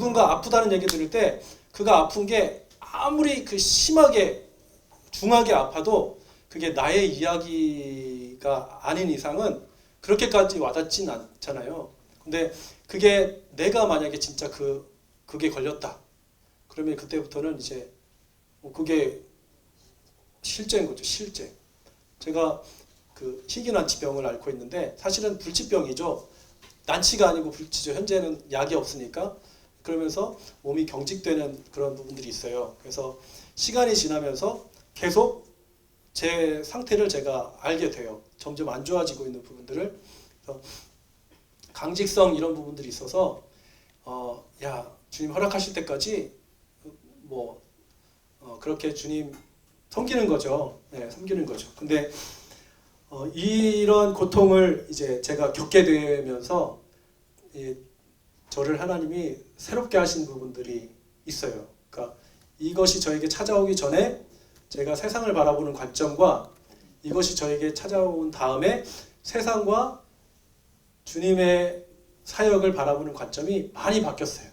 누군가 아프다는 얘기 들을 때 그가 아픈 게 아무리 그 심하게 중하게 아파도 그게 나의 이야기가 아닌 이상은 그렇게까지 와닿진 않잖아요. 근데 그게 내가 만약에 진짜 그게 걸렸다. 그러면 그때부터는 이제 그게 실제인 거죠. 실제. 제가 그 희귀난치병을 앓고 있는데 사실은 불치병이죠. 난치가 아니고 불치죠. 현재는 약이 없으니까. 그러면서 몸이 경직되는 그런 부분들이 있어요. 그래서 시간이 지나면서 계속 제 상태를 제가 알게 돼요. 점점 안 좋아지고 있는 부분들을. 그래서 강직성 이런 부분들이 있어서 야 주님 허락하실 때까지 그렇게 주님 섬기는 거죠. 네, 섬기는 거죠. 근데 이런 고통을 이제 제가 겪게 되면서 저를 하나님이 새롭게 하신 부분들이 있어요. 그러니까 이것이 저에게 찾아오기 전에 제가 세상을 바라보는 관점과 이것이 저에게 찾아온 다음에 세상과 주님의 사역을 바라보는 관점이 많이 바뀌었어요.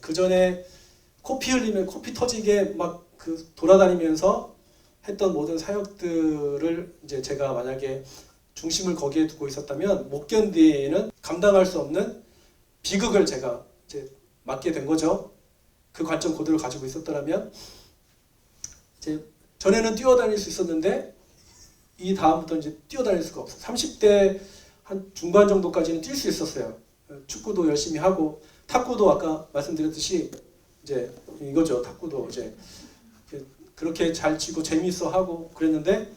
그 전에 코피 흘리면 코피 터지게 막 돌아다니면서 했던 모든 사역들을 이제 제가 만약에 중심을 거기에 두고 있었다면 못 견디는 감당할 수 없는 비극을 제가 이제 맞게 된 거죠. 그 관점 그대로 가지고 있었더라면 이제 전에는 뛰어다닐 수 있었는데 이 다음부터 이제 뛰어다닐 수가 없어요. 30대 한 중반 정도까지는 뛸 수 있었어요. 축구도 열심히 하고 탁구도 아까 말씀드렸듯이 이제 이거죠. 탁구도 이제 그렇게 잘 치고 재미있어 하고 그랬는데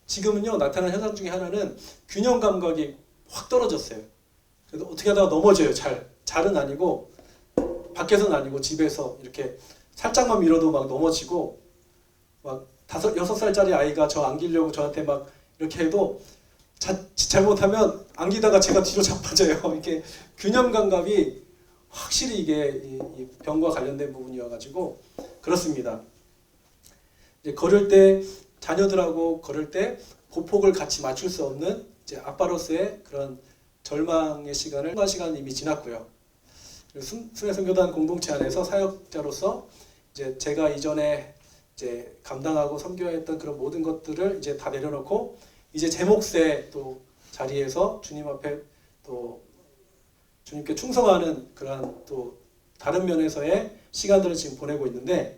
지금은요 나타난 현상 중에 하나는 균형 감각이 확 떨어졌어요. 그래서 어떻게 하다가 넘어져요. 잘은 아니고 밖에서는 아니고 집에서 이렇게 살짝만 밀어도 막 넘어지고 막 6살짜리 아이가 저 안기려고 저한테 막 이렇게 해도 잘못하면 안기다가 제가 뒤로 자빠져요. 이렇게 균형 감각이 확실히 이게 이 병과 관련된 부분이어가지고 그렇습니다. 이제 걸을 때 자녀들하고 걸을 때 보폭을 같이 맞출 수 없는 이제 아빠로서의 그런 절망의 시간을 이미 지났고요. 순회선교단 공동체 안에서 사역자로서 이제 제가 이전에 이제 감당하고 섬겨야 했던 그런 모든 것들을 이제 다 내려놓고 이제 제 몫의 또 자리에서 주님 앞에 또 주님께 충성하는 그런 또 다른 면에서의 시간들을 지금 보내고 있는데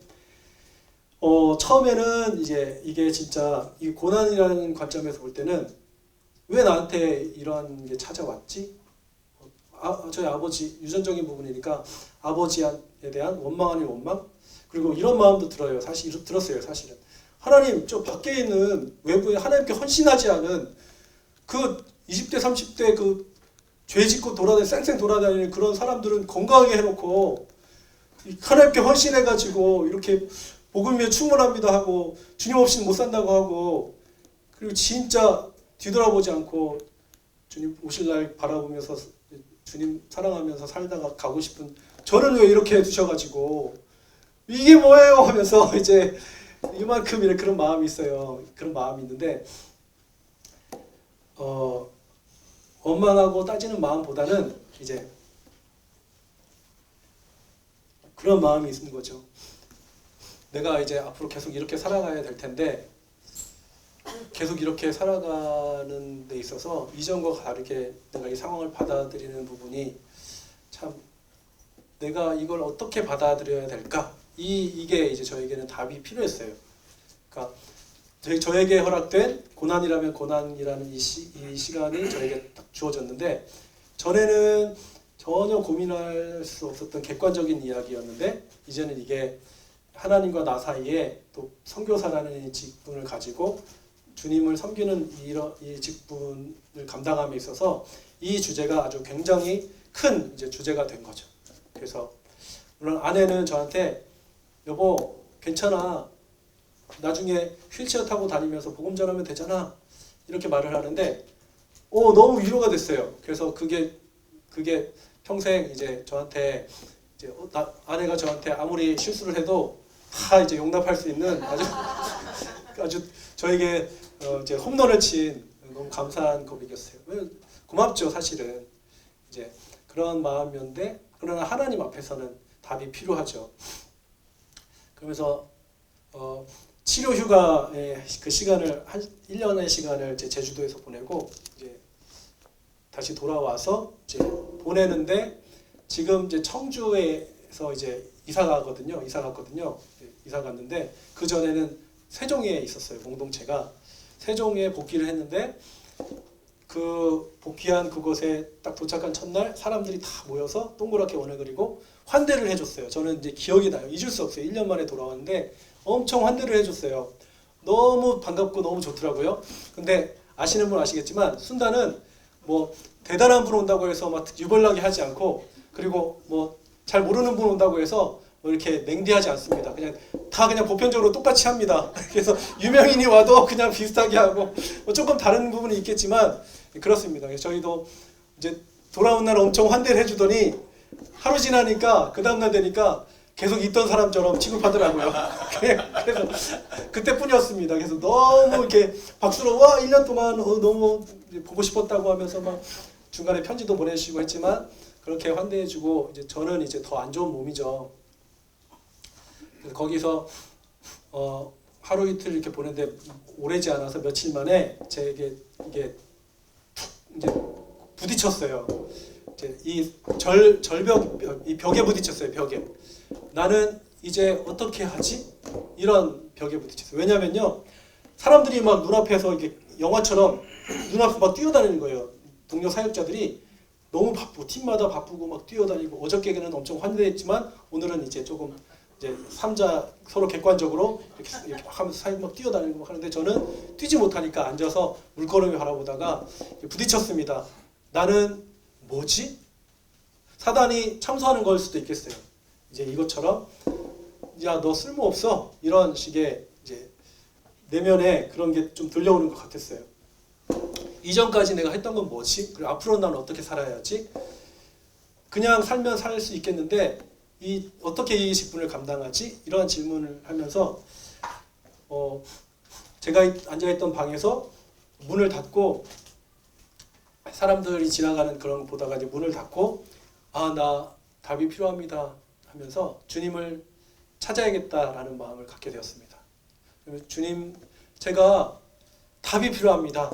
처음에는 이제 이게 진짜 이 고난이라는 관점에서 볼 때는 왜 나한테 이런 게 찾아왔지? 저희 아버지 유전적인 부분이니까 아버지에 대한 원망 아닌 원망 그리고 이런 마음도 들어요. 들었어요. 사실은 하나님 저 밖에 있는 외부에 하나님께 헌신하지 않은 그 20대 30대 그 죄짓고 쌩쌩 돌아다니는 그런 사람들은 건강하게 해놓고 하나님께 헌신해가지고 이렇게 복음 위에 충분합니다 하고 주님 없이는 못 산다고 하고 그리고 진짜 뒤돌아보지 않고 주님 오실 날 바라보면서 주님 사랑하면서 살다가 가고 싶은 저는 왜 이렇게 해두셔가지고 이게 뭐예요 하면서 이제 이만큼 이런 그런 마음이 있어요. 그런 마음이 있는데 원망하고 따지는 마음보다는 이제 그런 마음이 있는 거죠. 내가 이제 앞으로 계속 이렇게 살아가야 될 텐데 계속 이렇게 살아가는 데 있어서 이전과 다르게 내가 이 상황을 받아들이는 부분이 참 내가 이걸 어떻게 받아들여야 될까? 이게 이제 저에게는 답이 필요했어요. 그러니까 저에게 허락된 고난이라면 고난이라는 이 시간이 저에게 딱 주어졌는데 전에는 전혀 고민할 수 없었던 객관적인 이야기였는데 이제는 이게 하나님과 나 사이에 또 선교사라는 직분을 가지고 주님을 섬기는 이 직분을 감당함에 있어서 이 주제가 아주 굉장히 큰 이제 주제가 된 거죠. 그래서 물론 아내는 저한테 여보 괜찮아 나중에 휠체어 타고 다니면서 복음 전하면 되잖아 이렇게 말을 하는데 너무 위로가 됐어요. 그래서 그게 평생 이제 저한테 이제 아내가 저한테 아무리 실수를 해도 다 이제 용납할 수 있는 아주 저에게 이제 홈런을 친 너무 감사한 고백이었어요. 고맙죠 사실은 이제 그런 마음이었는데 그러나 하나님 앞에서는 답이 필요하죠. 그러면서 치료 휴가의 그 시간을 한 1년의 시간을 이제 제주도에서 보내고 이제 다시 돌아와서 이제 보내는데 지금 이제 청주에서 이제 이사 갔거든요. 이사 갔는데 그 전에는 세종에 있었어요. 공동체가 세종에 복귀를 했는데 그 복귀한 그곳에 딱 도착한 첫날 사람들이 다 모여서 동그랗게 원을 그리고 환대를 해줬어요. 저는 이제 기억이 나요. 잊을 수 없어요. 1년 만에 돌아왔는데 엄청 환대를 해줬어요. 너무 반갑고 너무 좋더라고요. 근데 아시는 분 아시겠지만 순단은 뭐 대단한 분 온다고 해서 막 유별나게 하지 않고 그리고 뭐 잘 모르는 분 온다고 해서 뭐 이렇게 냉대하지 않습니다. 그냥 다 그냥 보편적으로 똑같이 합니다. 그래서 유명인이 와도 그냥 비슷하게 하고 뭐 조금 다른 부분이 있겠지만 그렇습니다. 그래서 저희도 이제 돌아온 날 엄청 환대를 해주더니 하루 지나니까 그 다음날 되니까 계속 있던 사람처럼 취급하더라고요. 그래서 그때뿐이었습니다. 그래서 너무 이렇게 박수로 와 1년 동안 너무 보고 싶었다고 하면서 막 중간에 편지도 보내주시고 했지만 그렇게 환대해주고 이제 저는 이제 더 안 좋은 몸이죠. 그래서 거기서 하루 이틀 이렇게 보냈는데 오래지 않아서 며칠 만에 제게 이게 툭 이제 부딪혔어요. 이제 이 절벽 이 벽에 부딪혔어요. 벽에. 나는 이제 어떻게 하지? 이런 벽에 부딪혔어요. 왜냐면요. 사람들이 막 눈앞에서 이게 영화처럼 눈앞에 막 뛰어다니는 거예요. 동료 사역자들이 너무 바쁘고 팀마다 바쁘고 막 뛰어다니고 어저께는 엄청 환대했지만 오늘은 이제 조금 이제 삼자 서로 객관적으로 이렇게 막 하면서 사이 막 뛰어다니고 막 하는데 저는 뛰지 못하니까 앉아서 물끄러미 바라보다가 부딪혔습니다. 나는 뭐지? 사단이 참소하는 걸 수도 있겠어요. 이제 이것처럼 야 너 쓸모 없어 이런 식의 이제 내면에 그런 게 좀 들려오는 것 같았어요. 이전까지 내가 했던 건 뭐지? 그리고 앞으로 나는 어떻게 살아야지? 그냥 살면 살 수 있겠는데 어떻게 이 직분을 감당하지? 이러한 질문을 하면서 제가 앉아있던 방에서 문을 닫고 사람들이 지나가는 그런 거 보다가 이제 문을 닫고 나 답이 필요합니다 하면서 주님을 찾아야겠다라는 마음을 갖게 되었습니다. 주님, 제가 답이 필요합니다.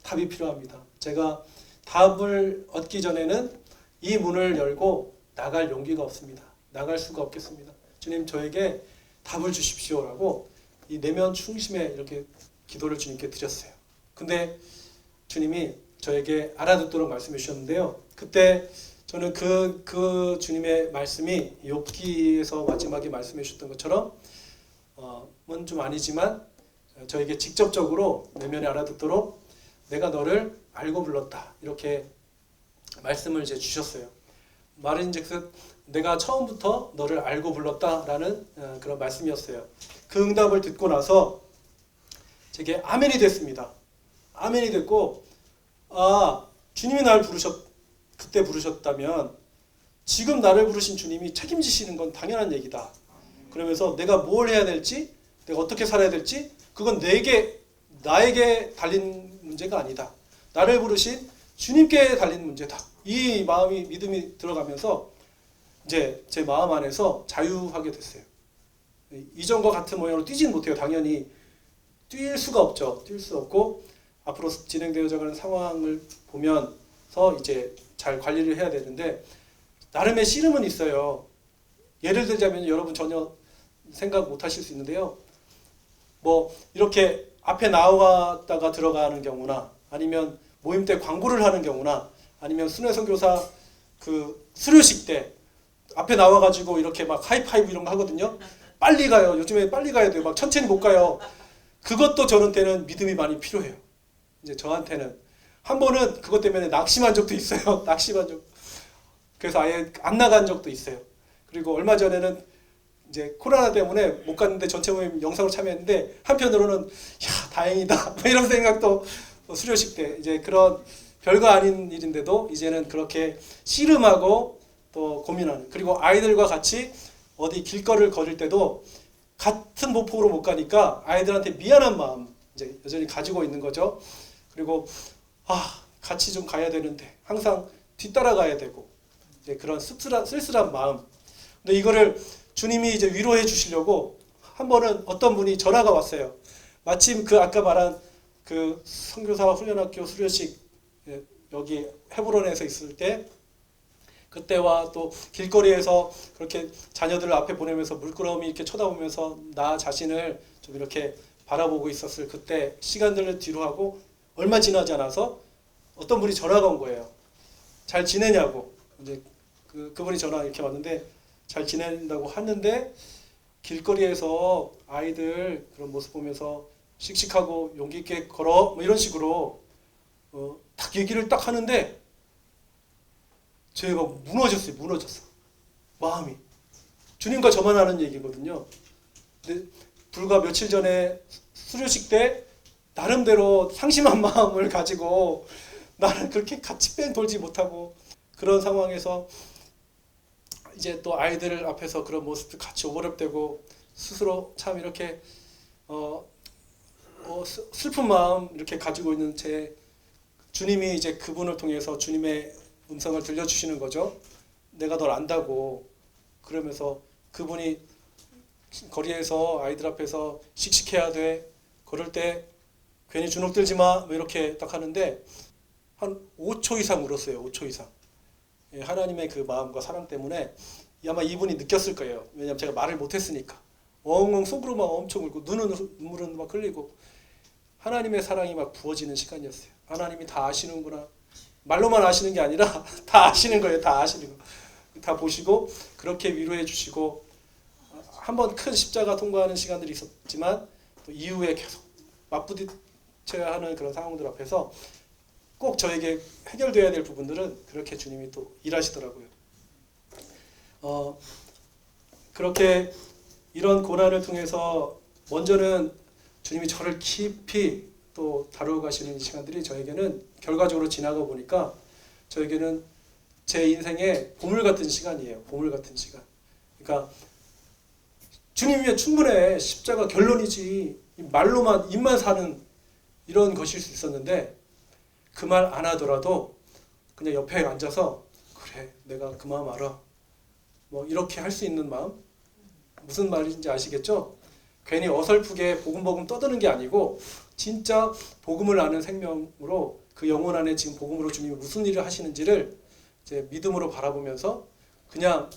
답이 필요합니다. 제가 답을 얻기 전에는 이 문을 열고 나갈 용기가 없습니다. 나갈 수가 없겠습니다. 주님, 저에게 답을 주십시오라고 이 내면 충심에 이렇게 기도를 주님께 드렸어요. 근데 주님이 저에게 알아듣도록 말씀해 주셨는데요. 그때 저는 그 주님의 말씀이 욥기에서 마지막에 말씀해 주셨던 것처럼 은 좀 아니지만 저에게 직접적으로 내면에 알아듣도록 내가 너를 알고 불렀다 이렇게 말씀을 이제 주셨어요. 말인즉슨 내가 처음부터 너를 알고 불렀다라는 그런 말씀이었어요. 그 응답을 듣고 나서 제게 아멘이 됐습니다. 아멘이 됐고 주님이 날 그때 부르셨다면 지금 나를 부르신 주님이 책임지시는 건 당연한 얘기다. 그러면서 내가 뭘 해야 될지 내가 어떻게 살아야 될지 그건 나에게 달린 문제가 아니다. 나를 부르신 주님께 달린 문제다. 이 마음이 믿음이 들어가면서 이제 제 마음 안에서 자유하게 됐어요. 이전과 같은 모양으로 뛰지는 못해요. 당연히 뛸 수가 없죠. 뛸 수 없고 앞으로 진행되어져 가는 상황을 보면서 이제 잘 관리를 해야 되는데 나름의 씨름은 있어요. 예를 들자면 여러분 전혀 생각 못 하실 수 있는데요. 뭐 이렇게 앞에 나왔다가 들어가는 경우나 아니면 모임 때 광고를 하는 경우나 아니면 순회 선교사 그 수료식 때 앞에 나와가지고 이렇게 막 하이파이브 이런 거 하거든요. 빨리 가요. 요즘에 빨리 가야 돼요. 막 천천히 못 가요. 그것도 저한테는 믿음이 많이 필요해요. 이제 저한테는 한 번은 그것 때문에 낙심한 적도 있어요. 낙심한 적. 그래서 아예 안 나간 적도 있어요. 그리고 얼마 전에는 이제 코로나 때문에 못 갔는데 전체 모임 영상으로 참여했는데 한편으로는 다행이다 뭐 이런 생각도 수료식 때 이제 그런 별거 아닌 일인데도 이제는 그렇게 씨름하고 또 고민하는 그리고 아이들과 같이 어디 길거리를 걸을 때도 같은 목표로 못 가니까 아이들한테 미안한 마음 이제 여전히 가지고 있는 거죠. 그리고 같이 좀 가야 되는데 항상 뒤따라가야 되고 이제 그런 쓸쓸한 마음. 근데 이거를 주님이 이제 위로해 주시려고 한 번은 어떤 분이 전화가 왔어요. 마침 그 아까 말한 그 선교사 훈련학교 수료식 여기 헤브론에서 있을 때 그때와 또 길거리에서 그렇게 자녀들을 앞에 보내면서 물끄러미 이렇게 쳐다보면서 나 자신을 좀 이렇게 바라보고 있었을 그때 시간들을 뒤로 하고 얼마 지나지 않아서 어떤 분이 전화가 온 거예요. 잘 지내냐고. 이제 그분이 전화 이렇게 왔는데 잘 지낸다고 하는데 길거리에서 아이들 그런 모습 보면서 씩씩하고 용기 있게 걸어 뭐 이런 식으로 딱 얘기를 딱 하는데 제가 무너졌어요. 무너졌어. 마음이. 주님과 저만 하는 얘기거든요. 근데 불과 며칠 전에 수료식 때 나름대로 상심한 마음을 가지고 나는 그렇게 같이 뺑 돌지 못하고 그런 상황에서 이제 또 아이들 앞에서 그런 모습도 같이 오버랩되고 스스로 참 이렇게 슬픈 마음 이렇게 가지고 있는 제 주님이 이제 그분을 통해서 주님의 음성을 들려주시는 거죠. 내가 널 안다고. 그러면서 그분이 거리에서 아이들 앞에서 씩씩해야 돼. 걸을 때 괜히 주눅 들지 마. 뭐 이렇게 딱 하는데 한 5초 이상 울었어요. 5초 이상. 하나님의 그 마음과 사랑 때문에 아마 이분이 느꼈을 거예요. 왜냐하면 제가 말을 못했으니까. 엉엉 속으로만 엄청 울고 눈물은 막 흘리고 하나님의 사랑이 막 부어지는 시간이었어요. 하나님이 다 아시는구나. 말로만 아시는 게 아니라 다 아시는 거예요. 다 아시는 거. 다 보시고 그렇게 위로해 주시고 한번 큰 십자가 통과하는 시간들이 있었지만 또 이후에 계속 맞부딪혀야 하는 그런 상황들 앞에서 꼭 저에게 해결돼야 될 부분들은 그렇게 주님이 또 일하시더라고요. 그렇게 이런 고난을 통해서 먼저는 주님이 저를 깊이 또 다루어 가시는 시간들이 저에게는 결과적으로 지나가 보니까 저에게는 제 인생의 보물 같은 시간이에요. 보물 같은 시간. 그러니까 주님이면 충분해. 십자가 결론이지. 말로만 입만 사는 이런 것일 수 있었는데 그 말 안 하더라도 그냥 옆에 앉아서 그래 내가 그 마음 알아. 뭐 이렇게 할 수 있는 마음? 무슨 말인지 아시겠죠? 괜히 어설프게 보금보금 떠드는 게 아니고 진짜 복음을 아는 생명으로 그 영혼 안에 지금 복음으로 주님이 무슨 일을 하시는지를 이제 믿음으로 바라보면서 그냥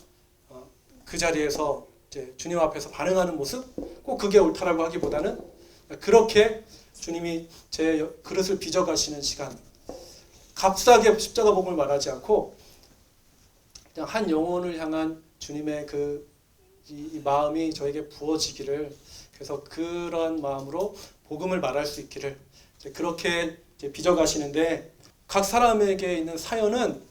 그 자리에서 이제 주님 앞에서 반응하는 모습? 꼭 그게 옳다라고 하기보다는 그렇게 주님이 제 그릇을 빚어가시는 시간, 값싸게 십자가 복음을 말하지 않고 그냥 한 영혼을 향한 주님의 이 마음이 저에게 부어지기를, 그래서 그런 마음으로 복음을 말할 수 있기를 그렇게 이제 빚어가시는데, 각 사람에게 있는 사연은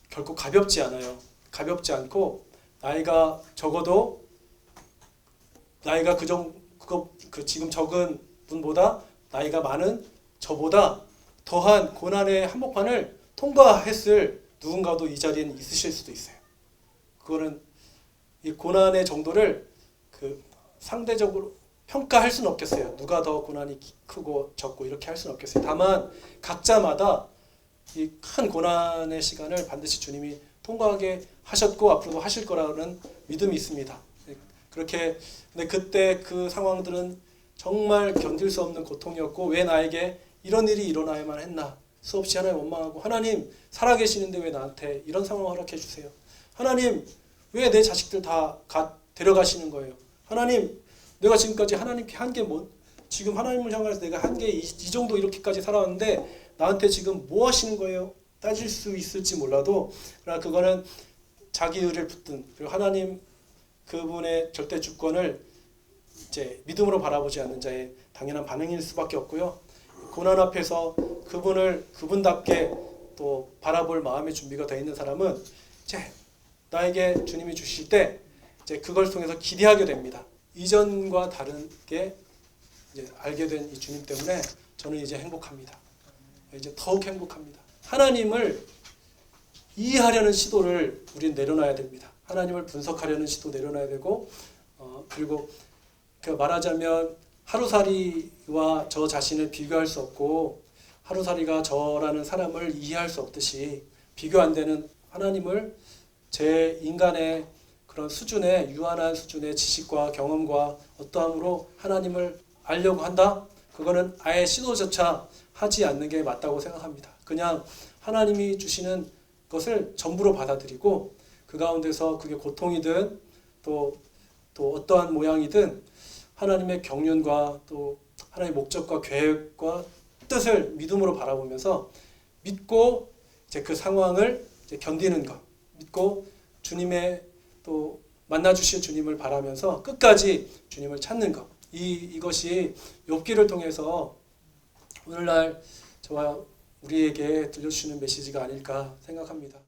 결코 가볍지 않아요. 가볍지 않고 나이가 적어도 나이가 지금 적은 분보다 나이가 많은 저보다 더한 고난의 한복판을 통과했을 누군가도 이 자리에 있으실 수도 있어요. 그거는 이 고난의 정도를 상대적으로 평가할 수는 없겠어요. 누가 더 고난이 크고 적고 이렇게 할 수는 없겠어요. 다만 각자마다 이 큰 고난의 시간을 반드시 주님이 통과하게 하셨고 앞으로도 하실 거라는 믿음이 있습니다. 그렇게 근데 그때 그 상황들은 정말 견딜 수 없는 고통이었고, 왜 나에게 이런 일이 일어나야만 했나, 수없이 하나님 원망하고, 하나님 살아계시는데 왜 나한테 이런 상황을 허락해 주세요. 하나님 왜 내 자식들 다 데려가시는 거예요. 하나님 내가 지금까지 하나님께 한 게 뭐, 지금 하나님을 향해서 내가 한 게 이 정도 이렇게까지 살아왔는데 나한테 지금 뭐 하시는 거예요? 따질 수 있을지 몰라도, 그러나 그거는 자기 의를 붙든, 그리고 하나님 그분의 절대 주권을 이제 믿음으로 바라보지 않는 자의 당연한 반응일 수밖에 없고요. 고난 앞에서 그분답게 또 바라볼 마음의 준비가 되어 있는 사람은 이제 나에게 주님이 주실 때 이제 그걸 통해서 기대하게 됩니다. 이전과 다르게 이제 알게 된 이 주님 때문에 저는 이제 행복합니다. 이제 더욱 행복합니다. 하나님을 이해하려는 시도를 우리는 내려놔야 됩니다. 하나님을 분석하려는 시도 내려놔야 되고, 그리고 말하자면 하루살이와 저 자신을 비교할 수 없고, 하루살이가 저라는 사람을 이해할 수 없듯이 비교 안 되는 하나님을 제 인간의 그런 수준의 유한한 수준의 지식과 경험과 어떠함으로 하나님을 알려고 한다? 그거는 아예 시도조차 하지 않는 게 맞다고 생각합니다. 그냥 하나님이 주시는 것을 전부로 받아들이고 그 가운데서 그게 고통이든 또 어떠한 모양이든 하나님의 경륜과 또 하나님의 목적과 계획과 뜻을 믿음으로 바라보면서 믿고 이제 그 상황을 이제 견디는 것, 믿고 주님의 또 만나 주실 주님을 바라면서 끝까지 주님을 찾는 것. 이것이 욥기를 통해서 오늘날 저와 우리에게 들려주시는 메시지가 아닐까 생각합니다.